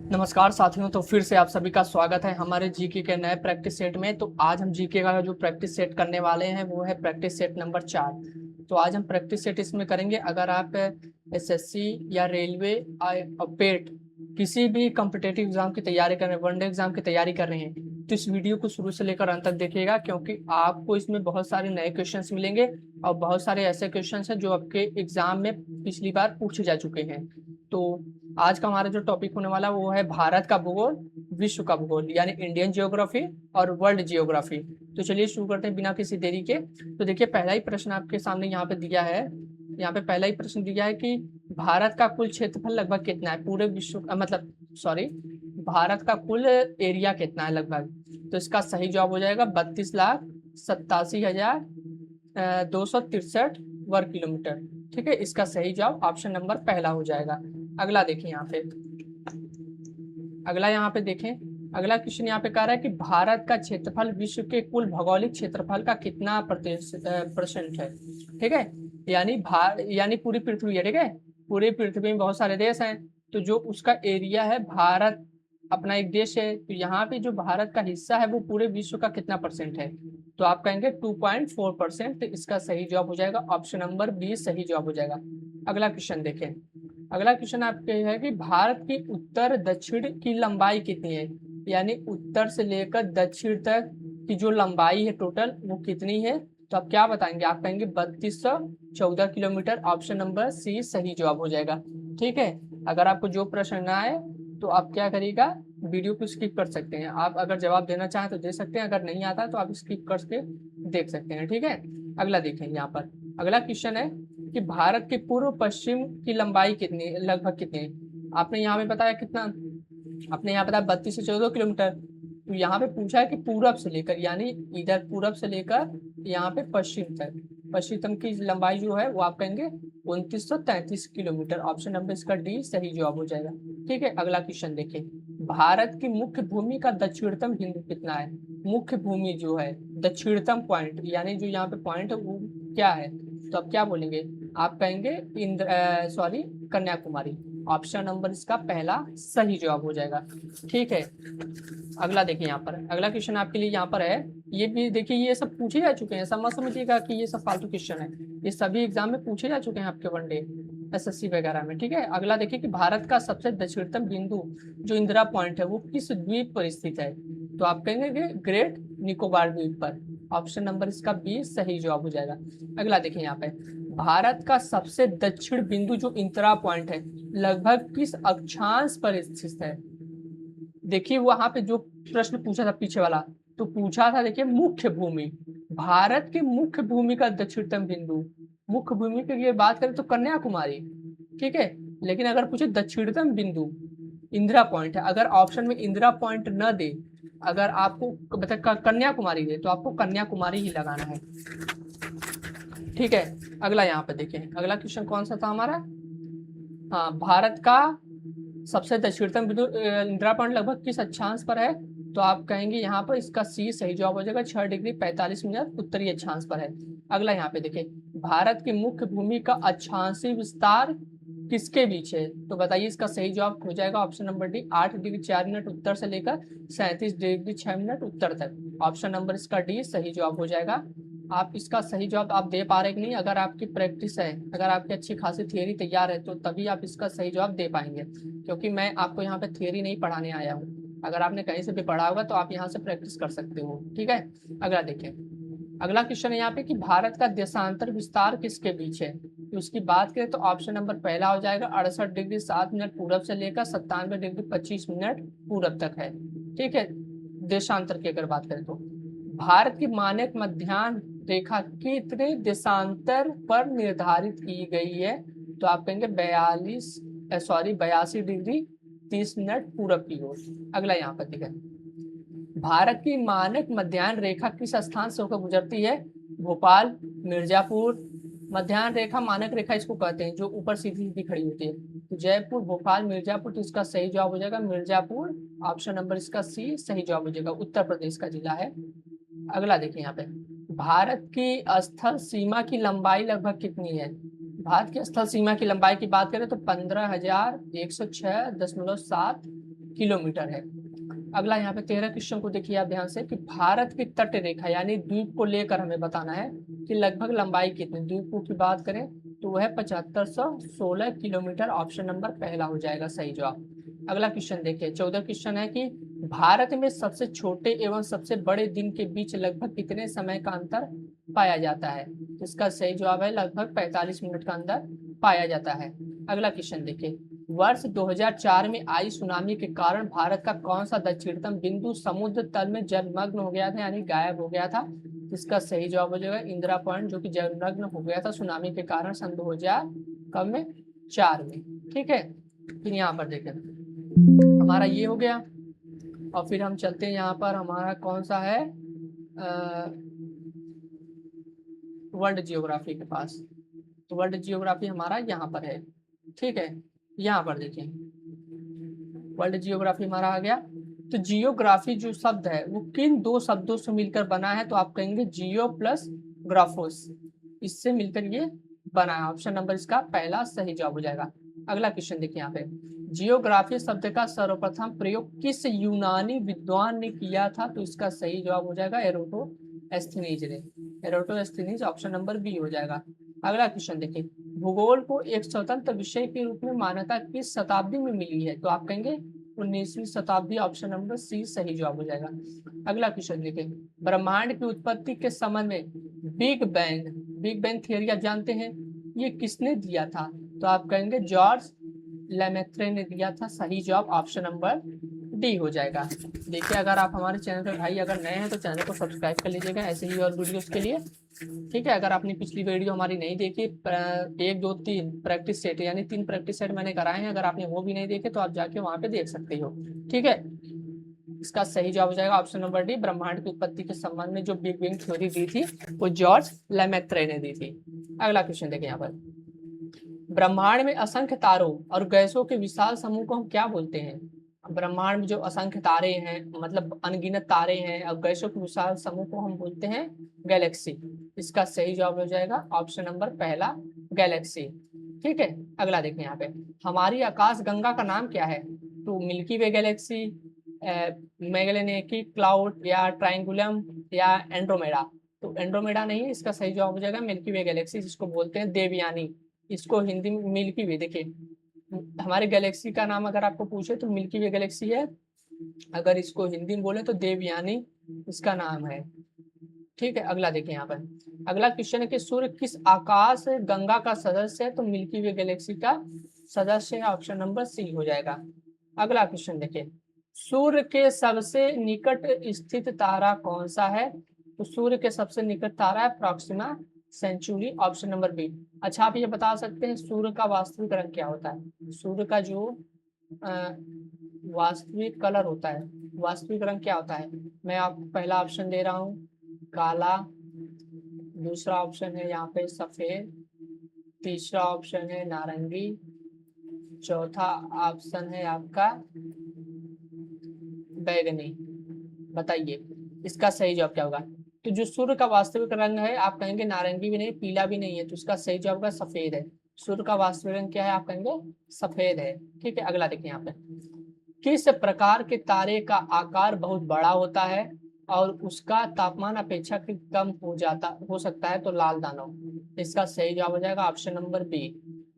नमस्कार साथियों। तो फिर से आप सभी का स्वागत है हमारे जीके के नए प्रैक्टिस सेट में। तो आज हम जीके का जो प्रैक्टिस सेट करने वाले हैं वो है प्रैक्टिस सेट नंबर 4। तो आज हम प्रैक्टिस सेट इसमें करेंगे। अगर आप एसएससी या रेलवे और पेट किसी भी कॉम्पिटेटिव एग्जाम की तैयारी कर रहे हैं, वनडे एग्जाम की तैयारी कर रहे हैं, तो इस वीडियो को शुरू से लेकर अंत तक देखिएगा, क्योंकि आपको इसमें बहुत सारे नए क्वेश्चंस मिलेंगे और बहुत सारे ऐसे क्वेश्चंस हैं जो आपके एग्जाम में पिछली बार पूछे जा चुके हैं। तो आज का हमारा जो टॉपिक होने वाला है वो है भारत का भूगोल, विश्व का भूगोल यानी इंडियन जियोग्राफी और वर्ल्ड जियोग्राफी। तो चलिए शुरू करते हैं बिना किसी देरी के। तो देखिए, पहला ही प्रश्न आपके सामने यहाँ पे दिया है। यहाँ पे पहला ही प्रश्न दिया है कि भारत का कुल क्षेत्रफल लगभग कितना है पूरे विश्व मतलब सॉरी, भारत का कुल एरिया कितना है लगभग। तो इसका सही जवाब हो जाएगा 32,87,263 वर्ग किलोमीटर। ठीक है, इसका सही जवाब ऑप्शन नंबर पहला हो जाएगा। अगला देखें यहाँ पे, अगला यहाँ पे देखें, अगला क्वेश्चन यहाँ पे कह रहा है कि भारत का क्षेत्रफल विश्व के कुल भौगोलिक क्षेत्रफल का कितना परसेंट है। ठीक है, यानी पूरी पृथ्वी है। ठीक है, पूरी पृथ्वी में बहुत सारे देश हैं, तो जो उसका एरिया है, भारत अपना एक देश है, तो यहाँ पे जो भारत का हिस्सा है वो पूरे विश्व का कितना परसेंट है। तो आप कहेंगे 2.4%। इसका सही जवाब हो जाएगा ऑप्शन नंबर बी, सही जवाब हो जाएगा। अगला क्वेश्चन देखें, अगला क्वेश्चन आपके है कि भारत की उत्तर दक्षिण की लंबाई कितनी है, यानी उत्तर से लेकर दक्षिण तक की जो लंबाई है टोटल वो कितनी है। तो आप क्या बताएंगे, आप कहेंगे 3214 किलोमीटर। ऑप्शन नंबर सी सही जवाब हो जाएगा। ठीक है, अगर आपको जो प्रश्न ना आए तो आप क्या करिएगा, वीडियो को स्किप कर सकते हैं। आप अगर जवाब देना चाहें तो दे सकते हैं, अगर नहीं आता तो आप स्किप करके देख सकते हैं। ठीक है, अगला देखें यहाँ पर, अगला क्वेश्चन है कि भारत के पूर्व पश्चिम की लंबाई कितनी, लगभग कितनी है। आपने यहाँ पे बताया कितना, आपने यहाँ बताया 32 से 14 किलोमीटर। तो यहाँ पे पूछा है कि पूरब से लेकर, यानी इधर पूरब से लेकर यहाँ पे पश्चिम तक, पश्चिम की लंबाई जो है वो आप कहेंगे 2933 किलोमीटर। ऑप्शन नंबर इसका डी सही जवाब हो जाएगा। ठीक है, अगला क्वेश्चन देखिए, भारत की मुख्य भूमि का दक्षिणतम बिंदु कितना है। मुख्य भूमि जो है, दक्षिणतम पॉइंट, यानी जो यहाँ पे पॉइंट है वो क्या है। तो आप क्या बोलेंगे, आप कहेंगे सॉरी, कन्याकुमारी। ऑप्शन नंबर इसका पहला सही जवाब हो जाएगा। ठीक है, अगला देखिए यहाँ पर, अगला क्वेश्चन आपके लिए यहाँ पर है। ये भी देखिए, ये सब पूछे जा चुके हैं, सब मत समझिएगा कि ये सब फालतू क्वेश्चन है। ये सभी एग्जाम में पूछे जा चुके हैं आपके वनडे एसएससी वगैरह में। ठीक है, अगला देखिए कि भारत का सबसे दक्षिणतम बिंदु जो इंदिरा पॉइंट है वो किस द्वीप पर स्थित है। तो आप कहेंगे कि ग्रेट निकोबार द्वीप पर। ऑप्शन नंबर इसका बी सही जवाब हो जाएगा। अगला देखिए यहाँ पे, भारत का सबसे दक्षिण बिंदु जो इंदिरा पॉइंट है लगभग किस अक्षांश पर स्थित है। देखिए वहां पे जो प्रश्न पूछा था पीछे वाला, तो पूछा था देखिए मुख्य भूमि, भारत की मुख्य भूमि का दक्षिणतम बिंदु। मुख्य भूमि की अगर बात करें तो कन्याकुमारी। ठीक है, लेकिन अगर पूछे दक्षिणतम बिंदु, इंदिरा पॉइंट है। अगर ऑप्शन में इंदिरा पॉइंट न दे, अगर आपको मतलब कन्याकुमारी दे, तो आपको कन्याकुमारी ही लगाना है। ठीक है, अगला यहाँ पे देखिए, अगला क्वेश्चन कौन सा था हमारा। हाँ, भारत का सबसे दक्षिणतम बिंदु इंदिरा पॉइंट लगभग किस अक्षांश पर है। तो आप कहेंगे यहाँ पर इसका सी सही जवाब हो जाएगा, 6 डिग्री 45 मिनट उत्तरी अक्षांश पर है। अगला यहाँ पे देखिए, भारत की मुख्य भूमि का अक्षांशीय विस्तार किसके बीच है। तो बताइए इसका सही जवाब हो जाएगा option number D, 8 degree 4 minute उत्तर से लेकर 37 डिग्री 6 मिनट उत्तर तक। ऑप्शन नंबर इसका डी सही जवाब हो जाएगा। आप इसका सही जवाब आप दे पा रहे कि नहीं, अगर आपकी प्रैक्टिस है, अगर आपकी अच्छी खासी थियरी तैयार है, तो तभी आप इसका सही जवाब दे पाएंगे, क्योंकि मैं आपको यहाँ पे थियरी नहीं पढ़ाने आया हूँ। अगर आपने कहीं से भी पढ़ा होगा तो आप यहाँ से प्रैक्टिस कर सकते हो। ठीक है, अगला देखिए, अगला क्वेश्चन है यहाँ पे कि भारत का देशांतर विस्तार किसके बीच है। तो उसकी बात करें तो ऑप्शन नंबर पहला हो जाएगा, 68 डिग्री 7 मिनट पूरब से लेकर 97 डिग्री 25 मिनट पूरब तक है। ठीक है, देशांतर की अगर बात करें तो भारत की मानक मध्याह्न रेखा कितने देशांतर पर निर्धारित की गई है। तो आप कहेंगे 82 डिग्री 30 मिनट पूरब की ओर। अगला यहाँ पर देखिए, भारत की मानक मध्याह्न रेखा किस स्थान से होकर गुजरती है। भोपाल, मिर्जापुर। मध्याह्न रेखा, मानक रेखा इसको कहते हैं जो ऊपर सीधी सीधी खड़ी होती है। तो जयपुर, भोपाल, मिर्जापुर। तो इसका सही जवाब हो जाएगा मिर्जापुर। ऑप्शन नंबर इसका सी सही जवाब हो जाएगा, उत्तर प्रदेश का जिला है। अगला देखिए यहाँ पे, भारत की स्थल सीमा की लंबाई लगभग कितनी है। भारत की स्थल सीमा की लंबाई की बात करें तो 15,106.7 किलोमीटर है। अगला यहाँ पे 13 क्वेश्चन को देखिए आप ध्यान से कि भारत की तट रेखा यानी द्वीप को लेकर हमें बताना है कि लगभग लंबाई कितनी, द्वीपों की बात करें तो वह 7516 किलोमीटर, ऑप्शन नंबर पहला हो जाएगा सही जवाब। अगला क्वेश्चन देखिए 14 क्वेश्चन है कि भारत में सबसे छोटे एवं सबसे बड़े दिन के बीच लगभग कितने समय का अंतर पाया जाता है। इसका सही जवाब है लगभग 45 मिनट का अंतर पाया जाता है। अगला क्वेश्चन देखिए वर्ष 2004 में आई सुनामी के कारण भारत का कौन सा दक्षिणतम बिंदु समुद्र तल में जलमग्न हो गया था यानी गायब हो गया था। इसका सही जवाब हो जाएगा इंदिरा पॉइंट, जो कि जलमग्न हो गया था सुनामी के कारण सन 2004 में। ठीक है, फिर यहाँ पर देखें हमारा ये हो गया और फिर हम चलते हैं यहाँ पर हमारा कौन सा है वर्ल्ड जियोग्राफी के पास। तो वर्ल्ड जियोग्राफी हमारा यहाँ पर है। ठीक है, यहाँ पर देखिए वर्ल्ड जियोग्राफी हमारा आ गया। तो जियोग्राफी जो शब्द है वो किन दो शब्दों से मिलकर बना है, तो आप कहेंगे जियो प्लस ग्राफोस, इससे मिलकर ये बना है। ऑप्शन नंबर इसका पहला सही जवाब हो जाएगा। अगला क्वेश्चन देखिए यहाँ पे जियोग्राफी शब्द का सर्वप्रथम प्रयोग किस यूनानी विद्वान ने किया था, तो इसका सही जवाब हो जाएगा एरोटोस्थेनीज ने। एरोटोस्थेनीज ऑप्शन नंबर बी हो जाएगा। अगला क्वेश्चन देखिए भूगोल को एक स्वतंत्र विषय के रूप में मान्यता किस शताब्दी में मिली है, तो आप कहेंगे 19वीं शताब्दी, ऑप्शन नंबर सी सही जवाब हो जाएगा। अगला क्वेश्चन देखिए ब्रह्मांड की उत्पत्ति के संबंध में बिग बैंग थियरी आप जानते हैं ये किसने दिया था, तो आप कहेंगे जॉर्ज लेमेत्रे ने दिया था। सही जवाब ऑप्शन नंबर डी हो जाएगा। देखिए अगर आप हमारे चैनल पर भाई अगर नए हैं तो चैनल को सब्सक्राइब कर लीजिएगा ऐसे ही और वीडियोस के लिए। ठीक है, अगर आपने पिछली वीडियो हमारी नहीं देखी 1 2 3 प्रैक्टिस सेट यानी 3 प्रैक्टिस सेट मैंने कराए हैं, अगर आपने वो भी नहीं देखे तो आप जाके वहां पे देख सकते हो। ठीक है, इसका सही जवाब हो जाएगा ऑप्शन नंबर डी। ब्रह्मांड की उत्पत्ति के संबंध में जो बिग बैंग थ्योरी दी थी वो जॉर्ज लेमेत्रे ने दी थी। अगला क्वेश्चन देखिए यहाँ पर ब्रह्मांड में असंख्य तारों और गैसों के विशाल समूह को हम क्या बोलते हैं। ब्रह्मांड में जो असंख्य तारे हैं मतलब अनगिनत तारे हैं और गैसों के विशाल समूह को हम बोलते हैं गैलेक्सी। इसका सही जवाब हो जाएगा ऑप्शन नंबर पहला गैलेक्सी। ठीक है, अगला देखिए यहाँ पे हमारी आकाश गंगा का नाम क्या है, तो मिल्की वे गैलेक्सी, मेगेलेनिकी क्लाउड या ट्राइंगुलम या एंड्रोमेडा। तो एंड्रोमेडा नहीं है, इसका सही जवाब हो जाएगा मिल्की वे गैलेक्सी, जिसको बोलते हैं देवयानी। इसको हिंदी में मिल्की वे, देखिए हमारे गैलेक्सी का नाम अगर आपको पूछे तो मिल्की वे गैलेक्सी है, अगर इसको हिंदी में बोले तो देवयानी इसका नाम है। ठीक है, अगला देखिए यहाँ पर अगला क्वेश्चन है कि सूर्य किस आकाश गंगा का सदस्य है, तो मिल्की वे गैलेक्सी का सदस्य है, ऑप्शन नंबर सी हो जाएगा। अगला क्वेश्चन देखिए सूर्य के सबसे निकट स्थित तारा कौन सा है, तो सूर्य के सबसे निकट तारा है Proxima Centauri, option number B. अच्छा आप ये बता सकते हैं सूर्य का वास्तविक रंग क्या होता है, सूर्य का जो वास्तविक कलर होता है, वास्तविक रंग क्या होता है। मैं आपको पहला ऑप्शन दे रहा हूँ काला, दूसरा ऑप्शन है यहाँ पे सफेद, तीसरा ऑप्शन है नारंगी, चौथा ऑप्शन है आपका बैगनी। बताइए इसका सही जवाब क्या होगा। तो जो सूर्य का वास्तविक रंग है आप कहेंगे नारंगी भी नहीं पीला भी नहीं है, तो इसका सही जवाब का सफेद है। सूर्य का वास्तविक रंग क्या है आप कहेंगे सफेद है। ठीक है, अगला देखिए यहाँ पे किस प्रकार के तारे का आकार बहुत बड़ा होता है और उसका तापमान अपेक्षाकृत कम हो सकता है, तो लाल दानव। इसका सही जवाब हो जाएगा ऑप्शन नंबर बी।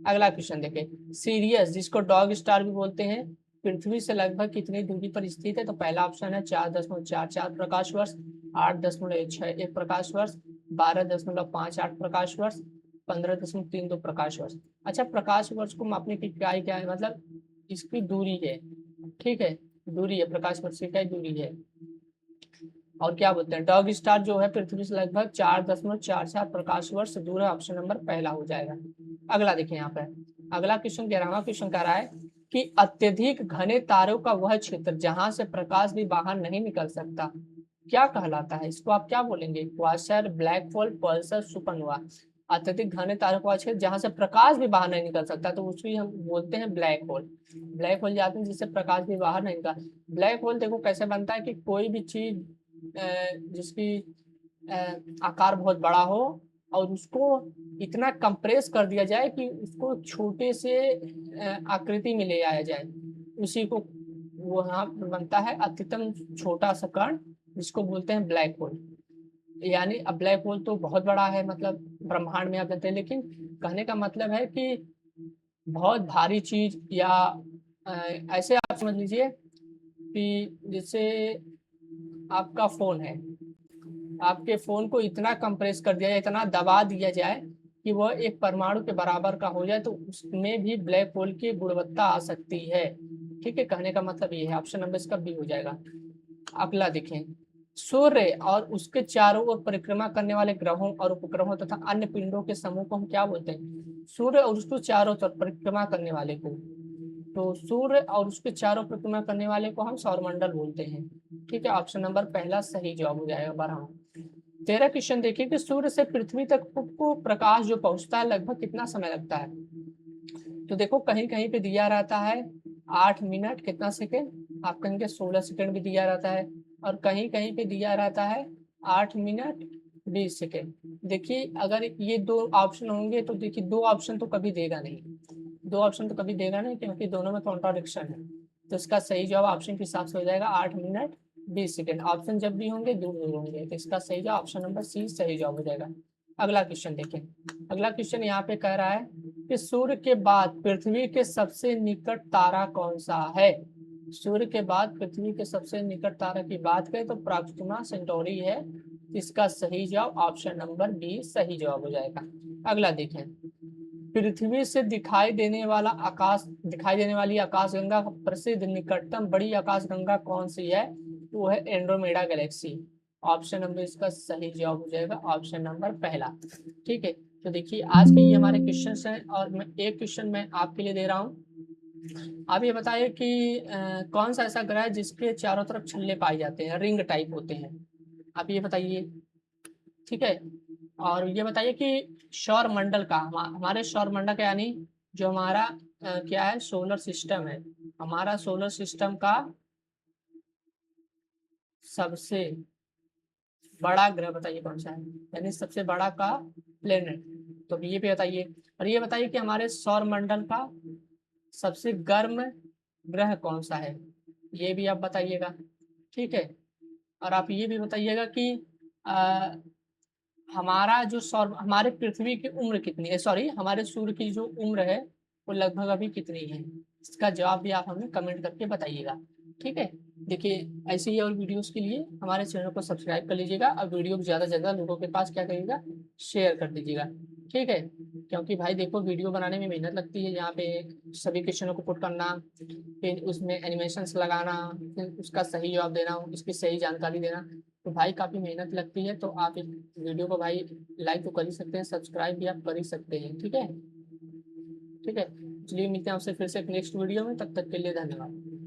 अगला क्वेश्चन देखिए सीरियस जिसको डॉग स्टार भी बोलते हैं पृथ्वी से लगभग कितनी दूरी पर स्थित है, तो पहला ऑप्शन है 4.44 प्रकाश वर्ष, 8.61 प्रकाश वर्ष, 12.58 प्रकाश वर्ष, 15.32 प्रकाश वर्ष। अच्छा प्रकाश वर्ष को मापने की इकाई क्या है, मतलब इसकी दूरी है। ठीक है, दूरी है, प्रकाश वर्ष की इकाई दूरी है। और क्या बोलते हैं डॉग स्टार जो है पृथ्वी से लगभग 4.44 प्रकाश वर्ष दूर है, ऑप्शन नंबर पहला हो जाएगा। अगला देखिए यहाँ पर अगला क्वेश्चन 11वां क्वेश्चन कह रहा है कि अत्यधिक घने तारों का वह क्षेत्र जहां से प्रकाश भी बाहर नहीं निकल सकता क्या कहलाता है, इसको आप क्या बोलेंगे Quasar, black hole, Pulsar, supernova. अत्यधिक घने तारों का क्षेत्र जहां से प्रकाश भी बाहर नहीं निकल सकता तो उसको हम बोलते हैं ब्लैक होल। ब्लैक होल जाते हैं जिससे प्रकाश भी बाहर नहीं निकल। ब्लैक होल देखो कैसे बनता है कि कोई भी चीज जिसकी आकार बहुत बड़ा हो और उसको इतना कंप्रेस कर दिया जाए कि उसको छोटे से आकृति में ले आया जाए, उसी को वो यहाँ पर बनता है अधिकतम छोटा सा कण, जिसको बोलते हैं ब्लैक होल। यानी अब ब्लैक होल तो बहुत बड़ा है, मतलब ब्रह्मांड में आप जानते हैं, लेकिन कहने का मतलब है कि बहुत भारी चीज, या ऐसे आप समझ लीजिए कि जैसे आपका फोन है, आपके फोन को इतना कंप्रेस कर दिया जाए, इतना दबा दिया जाए कि वह एक परमाणु के बराबर का हो जाए, तो उसमें भी ब्लैक होल की गुणवत्ता आ सकती है। ठीक है, कहने का मतलब ये है। ऑप्शन नंबर इसका बी हो जाएगा। अगला देखें, सूर्य और उसके चारों ओर परिक्रमा करने वाले ग्रहों और उपग्रहों तथा अन्य पिंडों के समूह को हम क्या बोलते हैं? सूर्य और उसको चारों तरफ परिक्रमा करने वाले को, तो सूर्य और उसके चारों परिक्रमा करने वाले को हम सौरमंडल बोलते हैं। ठीक है, ऑप्शन नंबर पहला सही जवाब हो जाएगा। 12। 13 क्वेश्चन देखिए कि सूर्य से पृथ्वी तक को प्रकाश जो पहुंचता है लगभग कितना समय लगता है? तो देखो कहीं कहीं पे दिया रहता है 8 मिनट कितना सेकेंड, आप कहेंगे 16 सेकेंड भी दिया रहता है, और कहीं कहीं पे दिया रहता है 8 मिनट 20 सेकेंड। देखिए अगर ये दो ऑप्शन होंगे तो देखिए दो ऑप्शन तो कभी देगा नहीं, दो ऑप्शन तो कभी देगा नहीं, क्योंकि दोनों में कॉन्ट्राडिक्शन है। तो इसका सही जवाब ऑप्शन के हिसाब से हो जाएगा 8 मिनट 20 सेकेंड। ऑप्शन जब भी होंगे दूर दूर होंगे, तो इसका सही जवाब ऑप्शन नंबर सी सही जवाब हो जाएगा। अगला क्वेश्चन देखें। अगला क्वेश्चन यहाँ पे कह रहा है कि सूर्य के बाद पृथ्वी के सबसे निकट तारा कौन सा है? सूर्य के बाद पृथ्वी के सबसे निकट तारा की बात करें तो प्रॉक्सिमा सेंटोरी है। इसका सही जवाब ऑप्शन नंबर बी सही जवाब हो जाएगा। अगला देखें, पृथ्वी से दिखाई देने वाली आकाशगंगा का प्रसिद्ध निकटतम बड़ी आकाशगंगा कौन सी है? तो वो है एंड्रोमेडा गैलेक्सी। ऑप्शन नंबर इसका सही जवाब हो जाएगा ऑप्शन नंबर पहला। ठीक है, तो देखिए आज के ये हमारे क्वेश्चन हैं, और मैं एक क्वेश्चन मैं आपके लिए दे रहा हूँ। आप ये बताइए कि कौन सा ऐसा ग्रह है जिसके चारों तरफ छल्ले पाए जाते हैं, रिंग टाइप होते हैं? आप ये बताइए। ठीक है, और ये बताइए कि सौर मंडल का, हमारे सौर मंडल का यानी जो हमारा क्या है, सोलर सिस्टम है, हमारा सोलर सिस्टम का सबसे बड़ा ग्रह बताइए कौन सा है, यानी सबसे बड़ा का प्लेनेट। तो ये भी बताइए। और ये बताइए कि हमारे सौर मंडल का सबसे गर्म ग्रह कौन सा है, ये भी आप बताइएगा। ठीक है, और आप ये भी बताइएगा कि आ, हमारा जो सौर हमारे पृथ्वी की उम्र कितनी है, सॉरी हमारे सूर्य की जो उम्र है वो लगभग अभी कितनी है? इसका जवाब भी आप हमें कमेंट करके बताइएगा। ठीक है, देखिए ऐसे ही और वीडियोस के लिए हमारे चैनल को सब्सक्राइब कर लीजिएगा, और वीडियो को ज़्यादा से ज़्यादा लोगों के पास क्या करिएगा, शेयर कर दीजिएगा। ठीक है, क्योंकि भाई देखो वीडियो बनाने में मेहनत लगती है, यहाँ पे सभी क्वेश्चनों को पुट करना, फिर उसमें एनिमेशंस लगाना, फिर उसका सही जवाब देना, उसकी सही जानकारी देना, तो भाई काफ़ी मेहनत लगती है। तो आप इस वीडियो को भाई लाइक तो कर ही सकते हैं, सब्सक्राइब भी आप कर ही सकते हैं। ठीक है, ठीक है, चलिए मिलते हैं आपसे फिर से नेक्स्ट वीडियो में, तब तक के लिए धन्यवाद।